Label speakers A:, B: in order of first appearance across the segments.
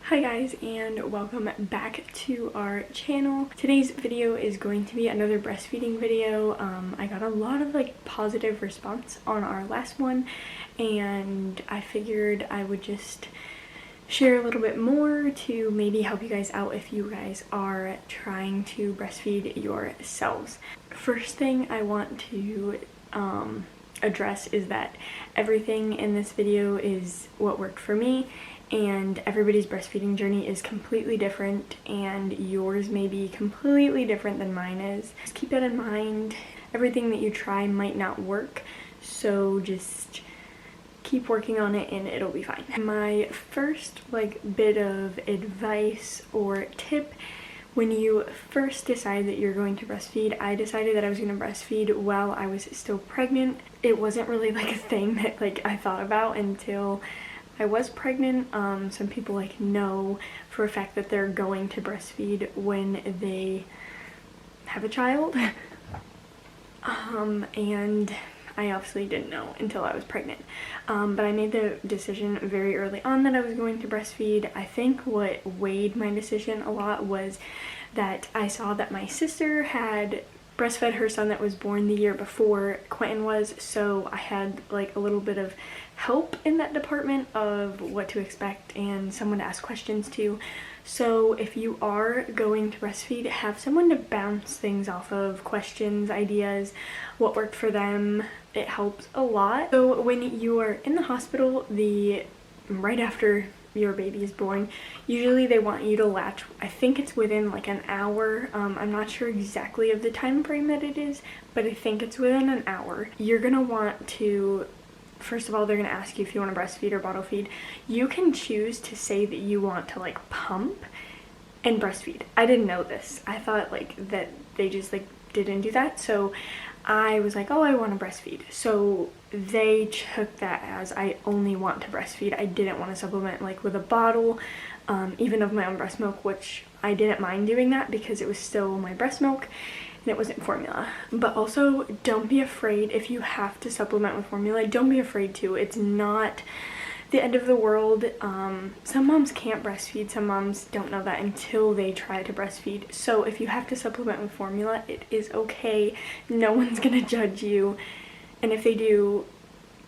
A: Hi guys, and welcome back to our channel. Today's video is going to be another breastfeeding video. I got a lot of positive response on our last one, and I figured I would just share a little bit more to maybe help you guys out if you guys are trying to breastfeed yourselves. First thing I want to address is that everything in this video is what worked for me, and everybody's breastfeeding journey is completely different, and yours may be completely different than mine is. Just keep that in mind. Everything that you try might not work, so just keep working on it and it'll be fine. My first bit of advice or tip: when you first decide that you're going to breastfeed, I decided that I was going to breastfeed while I was still pregnant. It wasn't really a thing that I thought about until I was pregnant. Some people know for a fact that they're going to breastfeed when they have a child. And I obviously didn't know until I was pregnant. But I made the decision very early on that I was going to breastfeed. I think what weighed my decision a lot was that I saw that my sister had breastfed her son that was born the year before Quenton was, so I had a little bit of help in that department of what to expect and someone to ask questions to. So if you are going to breastfeed, have someone to bounce things off of, questions, ideas, what worked for them. It helps a lot. So when you are in the hospital, right after your baby is born, usually they want you to latch. I think it's within an hour. I'm not sure exactly of the time frame that it is, but I think it's within an hour. You're gonna want to, first of all, they're gonna ask you if you want to breastfeed or bottle feed. You can choose to say that you want to pump and breastfeed. I didn't know this. I thought that they just didn't do that. So I was oh, I want to breastfeed. So they took that as I only want to breastfeed. I didn't want to supplement with a bottle, even of my own breast milk, which I didn't mind doing that because it was still my breast milk and it wasn't formula. But also, don't be afraid if you have to supplement with formula. Don't be afraid to. It's not the end of the world. Some moms can't breastfeed. Some moms don't know that until they try to breastfeed. So if you have to supplement with formula, it is okay. No one's gonna judge you, and if they do,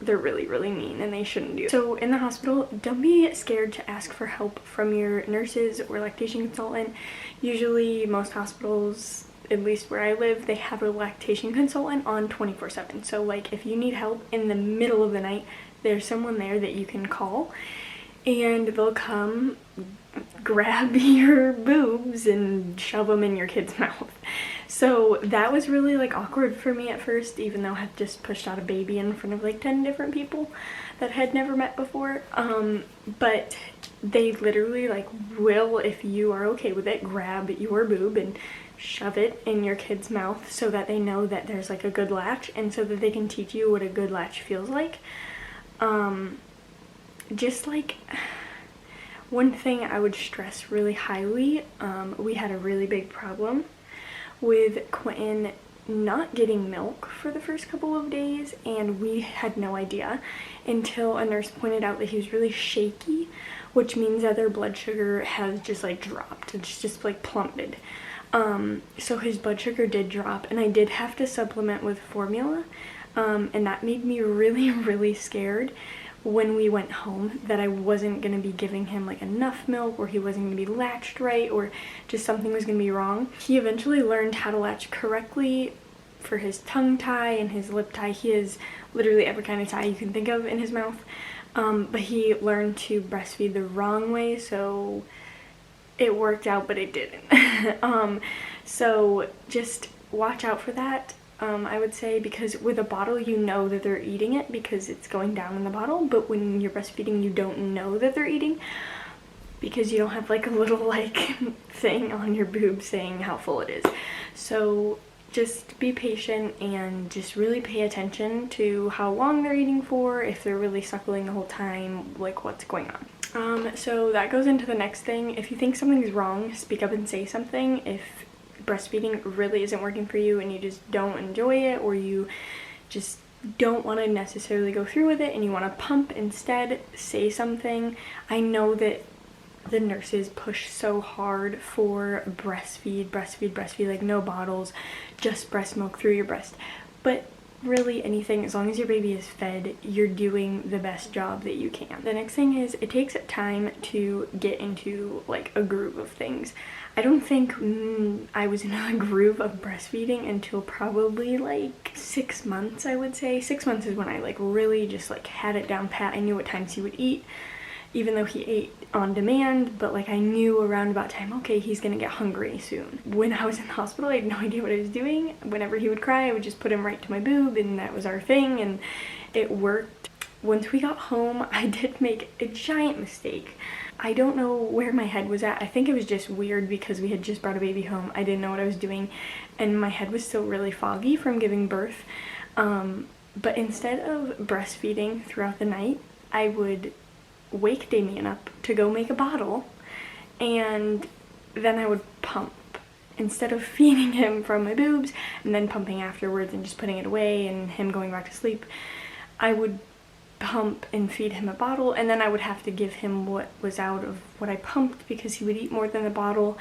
A: they're really, really mean and they shouldn't do it. So in the hospital, don't be scared to ask for help from your nurses or lactation consultant. Usually most hospitals, at least where I live, they have a lactation consultant on 24/7. So if you need help in the middle of the night, there's someone there that you can call, and they'll come grab your boobs and shove them in your kid's mouth. So that was really awkward for me at first, even though I had just pushed out a baby in front of 10 different people that had never met before. But they literally will, if you are okay with it, grab your boob and shove it in your kid's mouth so that they know that there's a good latch, and so that they can teach you what a good latch feels like. Just one thing I would stress really highly, we had a really big problem with Quenton not getting milk for the first couple of days, and we had no idea until a nurse pointed out that he was really shaky, which means that their blood sugar has just dropped. It's just plummeted. So his blood sugar did drop, and I did have to supplement with formula, and that made me really, really scared when we went home that I wasn't going to be giving him enough milk, or he wasn't going to be latched right, or just something was going to be wrong. He eventually learned how to latch correctly for his tongue tie and his lip tie. He has literally every kind of tie you can think of in his mouth, but he learned to breastfeed the wrong way, so it worked out, but it didn't. So just watch out for that. I would say, because with a bottle you know that they're eating it because it's going down in the bottle, but when you're breastfeeding you don't know that they're eating because you don't have a little thing on your boob saying how full it is. So just be patient and just really pay attention to how long they're eating for, if they're really suckling the whole time, what's going on. So that goes into the next thing. If you think something's wrong, speak up and say something. If breastfeeding really isn't working for you and you just don't enjoy it, or you just don't want to necessarily go through with it and you want to pump instead, say something. I know that the nurses push so hard for breastfeed, breastfeed, breastfeed, like no bottles, just breast milk through your breast. But really anything, as long as your baby is fed, you're doing the best job that you can. The next thing is it takes time to get into like a groove of things. I don't think I was in a groove of breastfeeding until probably like 6 months, I would say. 6 months is when I like really just like had it down pat. I knew what times he would eat, even though he ate on demand, but like I knew around about time, okay, he's gonna get hungry soon. When I was in the hospital, I had no idea what I was doing. Whenever he would cry, I would just put him right to my boob, and that was our thing, and it worked. Once we got home, I did make a giant mistake. I don't know where my head was at. I think it was just weird because we had just brought a baby home. I didn't know what I was doing, and my head was still really foggy from giving birth. But instead of breastfeeding throughout the night, I would wake Damian up to go make a bottle, and then I would pump instead of feeding him from my boobs and then pumping afterwards and just putting it away and him going back to sleep. I would pump and feed him a bottle, and then I would have to give him what was out of what I pumped because he would eat more than the bottle.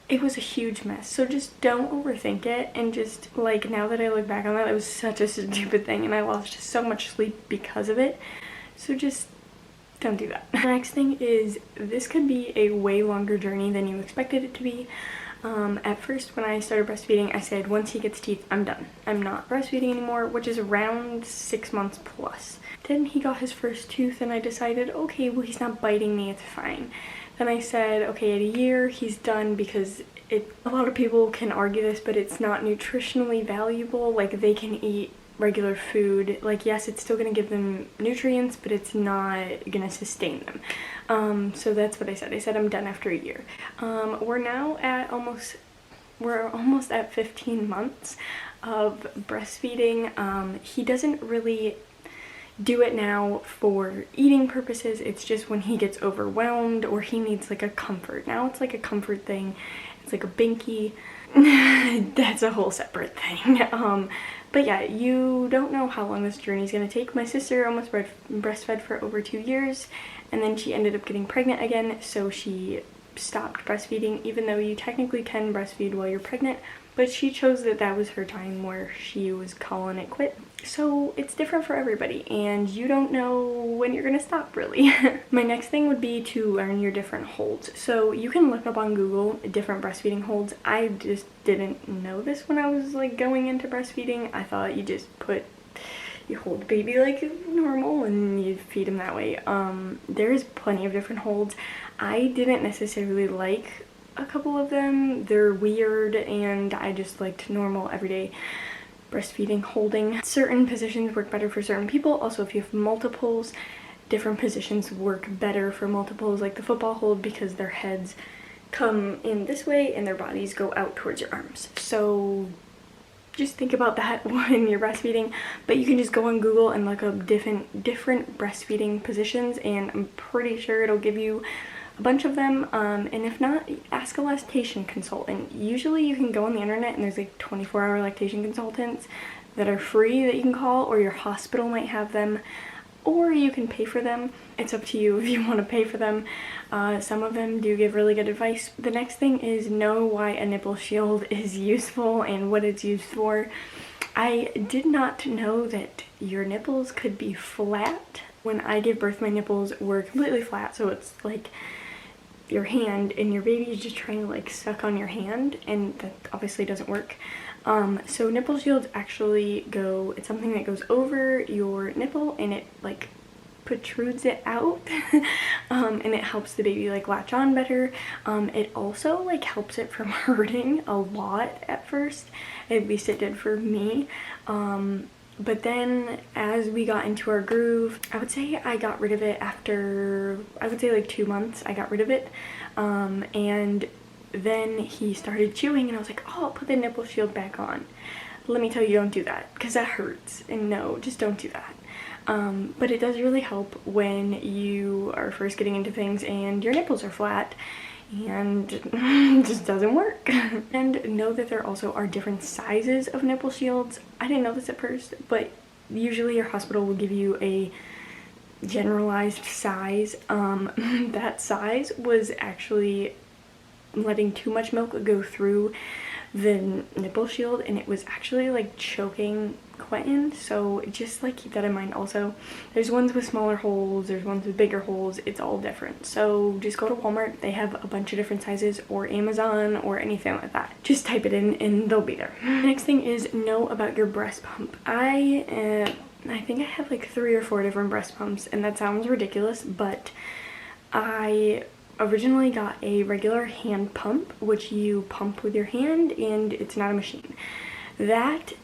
A: It was a huge mess. So just don't overthink it, and just like, now that I look back on that, it was such a stupid thing and I lost so much sleep because of it. So just don't do that. The next thing is, this could be a way longer journey than you expected it to be. At first, when I started breastfeeding, I said once he gets teeth, I'm done. I'm not breastfeeding anymore, which is around 6 months plus. Then he got his first tooth and I decided, okay, well, he's not biting me, it's fine. Then I said, okay, at a year, he's done, because a lot of people can argue this, but it's not nutritionally valuable. Like, they can eat regular food, like, yes, it's still gonna give them nutrients, but it's not gonna sustain them. So that's what I said. I said I'm done after a year. We're now at almost at 15 months of breastfeeding. He doesn't really do it now for eating purposes. It's just when he gets overwhelmed or he needs like a comfort. Now it's like a comfort thing. It's like a binky. That's a whole separate thing. But yeah, you don't know how long this journey is going to take. My sister almost breastfed for over 2 years, and then she ended up getting pregnant again, so she stopped breastfeeding, even though you technically can breastfeed while you're pregnant, but she chose that was her time where she was calling it quit. So it's different for everybody, and you don't know when you're gonna stop, really. My next thing would be to learn your different holds. So you can look up on Google different breastfeeding holds. I just didn't know this when I was like going into breastfeeding. I thought you just you hold the baby like normal and you feed him that way. There's plenty of different holds. I didn't necessarily like a couple of them. They're weird, and I just liked normal everyday breastfeeding holding. Certain positions work better for certain people. Also, if you have multiples, different positions work better for multiples, like the football hold, because their heads come in this way and their bodies go out towards your arms. So just think about that when you're breastfeeding. But you can just go on Google and look up different breastfeeding positions, and I'm pretty sure it'll give you a bunch of them. And if not, ask a lactation consultant. Usually you can go on the internet and there's like 24-hour lactation consultants that are free that you can call, or your hospital might have them, or you can pay for them. It's up to you if you want to pay for them. Some of them do give really good advice. The next thing is know why a nipple shield is useful and what it's used for. I did not know that your nipples could be flat. When I give birth, my nipples were completely flat, so it's like your hand and your baby is just trying to like suck on your hand, and that obviously doesn't work. So nipple shields actually it's something that goes over your nipple and it like protrudes it out and it helps the baby like latch on better. It also like helps it from hurting a lot at first, at least it did for me. But then as we got into our groove, I would say I got rid of it after, I would say like 2 months, I got rid of it. And then he started chewing and I was like, oh, I'll put the nipple shield back on. Let me tell you, don't do that, because that hurts. And no, just don't do that. But it does really help when you are first getting into things and your nipples are flat and it just doesn't work. And know that there also are different sizes of nipple shields. I didn't know this at first, but usually your hospital will give you a generalized size. That size was actually letting too much milk go through the nipple shield, and it was actually like choking Quenton. So just like keep that in mind. Also, there's ones with smaller holes, there's ones with bigger holes, it's all different. So just go to Walmart, they have a bunch of different sizes, or Amazon or anything like that. Just type it in and they'll be there. Next thing is know about your breast pump. I think I have like 3 or 4 different breast pumps, and that sounds ridiculous, but I originally got a regular hand pump, which you pump with your hand and it's not a machine. That,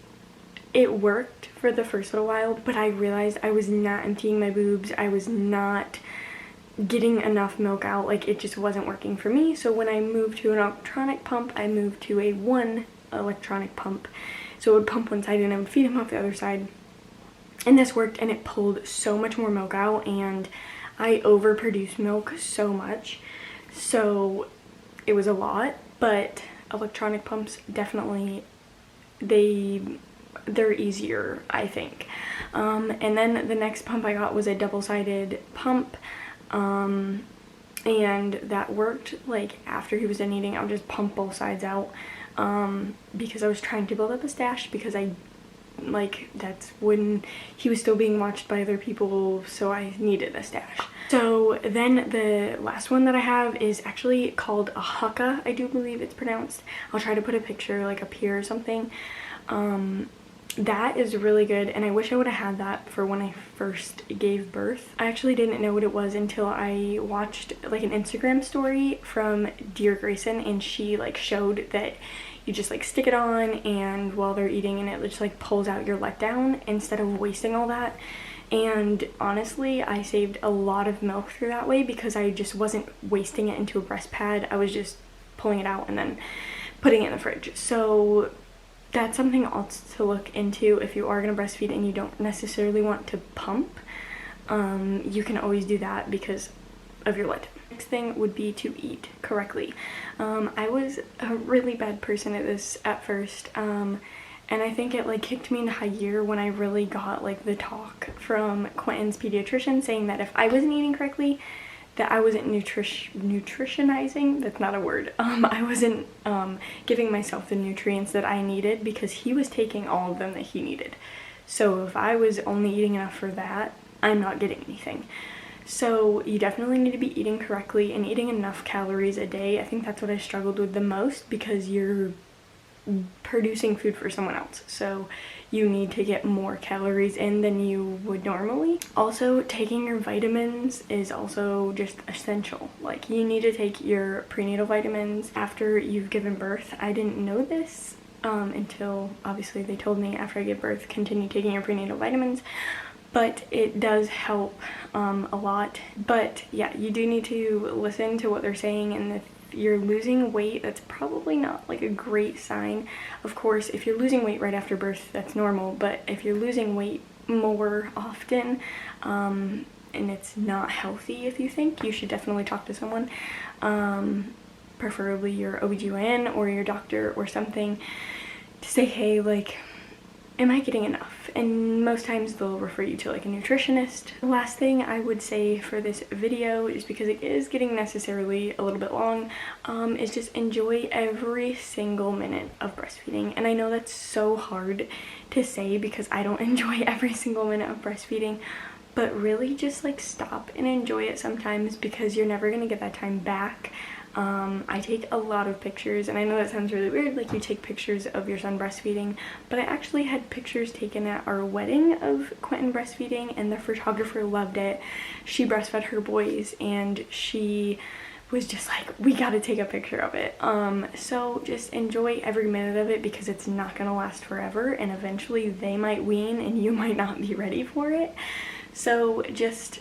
A: it worked for the first little while, but I realized I was not emptying my boobs. I was not getting enough milk out. Like, it just wasn't working for me. So when I moved to an electronic pump, I moved to a one electronic pump. So it would pump one side and I would feed him off the other side. And this worked, and it pulled so much more milk out, and I overproduced milk so much. So it was a lot, but electronic pumps definitely, they're easier, I think. And then the next pump I got was a double-sided pump, and that worked. Like, after he was done eating, I would just pump both sides out, because I was trying to build up a stash, because that's when he was still being watched by other people, so I needed a stash. So then the last one that I have is actually called a Hucka, I do believe it's pronounced. I'll try to put a picture like up here or something. That is really good, and I wish I would have had that for when I first gave birth. I actually didn't know what it was until I watched like an Instagram story from Dear Grayson, and she like showed that you just like stick it on, and while they're eating, and it just like pulls out your letdown instead of wasting all that. And honestly, I saved a lot of milk through that way, because I just wasn't wasting it into a breast pad. I was just pulling it out and then putting it in the fridge. So that's something else to look into if you are going to breastfeed and you don't necessarily want to pump. You can always do that because of your letdown. Next thing would be to eat correctly. I was a really bad person at this at first, and I think it like kicked me into high gear when I really got like the talk from Quenton's pediatrician saying that if I wasn't eating correctly, that I wasn't nutritionizing, that's not a word, I wasn't giving myself the nutrients that I needed, because he was taking all of them that he needed. So if I was only eating enough for that, I'm not getting anything. So you definitely need to be eating correctly and eating enough calories a day. I think that's what I struggled with the most, because you're producing food for someone else, so you need to get more calories in than you would normally. Also, taking your vitamins is also just essential. Like, you need to take your prenatal vitamins after you've given birth. I didn't know this until obviously they told me after I gave birth, continue taking your prenatal vitamins, but it does help a lot. But yeah, you do need to listen to what they're saying, and if you're losing weight, that's probably not like a great sign. Of course, if you're losing weight right after birth, that's normal, but if you're losing weight more often, and it's not healthy, if you think, you should definitely talk to someone, preferably your OBGYN or your doctor or something, to say, hey, like, am I getting enough? And most times they'll refer you to like a nutritionist. The last thing I would say for this video, just because it is getting necessarily a little bit long, is just enjoy every single minute of breastfeeding. And I know that's so hard to say because I don't enjoy every single minute of breastfeeding, but really just like stop and enjoy it sometimes, because you're never gonna get that time back. I take a lot of pictures, and I know that sounds really weird, like you take pictures of your son breastfeeding, but I actually had pictures taken at our wedding of Quenton breastfeeding, and the photographer loved it. She breastfed her boys, and she was just like, we gotta take a picture of it. So just enjoy every minute of it, because it's not gonna last forever, and eventually they might wean and you might not be ready for it. So just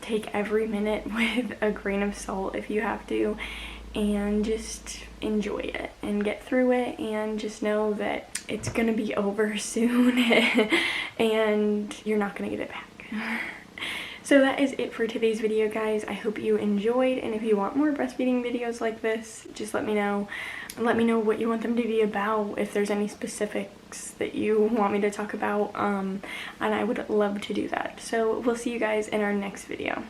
A: take every minute with a grain of salt if you have to, and just enjoy it and get through it, and just know that it's gonna be over soon and you're not gonna get it back. So that is it for today's video, guys. I hope you enjoyed, and if you want more breastfeeding videos like this, just let me know. Let me know what you want them to be about, if there's any specifics that you want me to talk about, and I would love to do that. So we'll see you guys in our next video.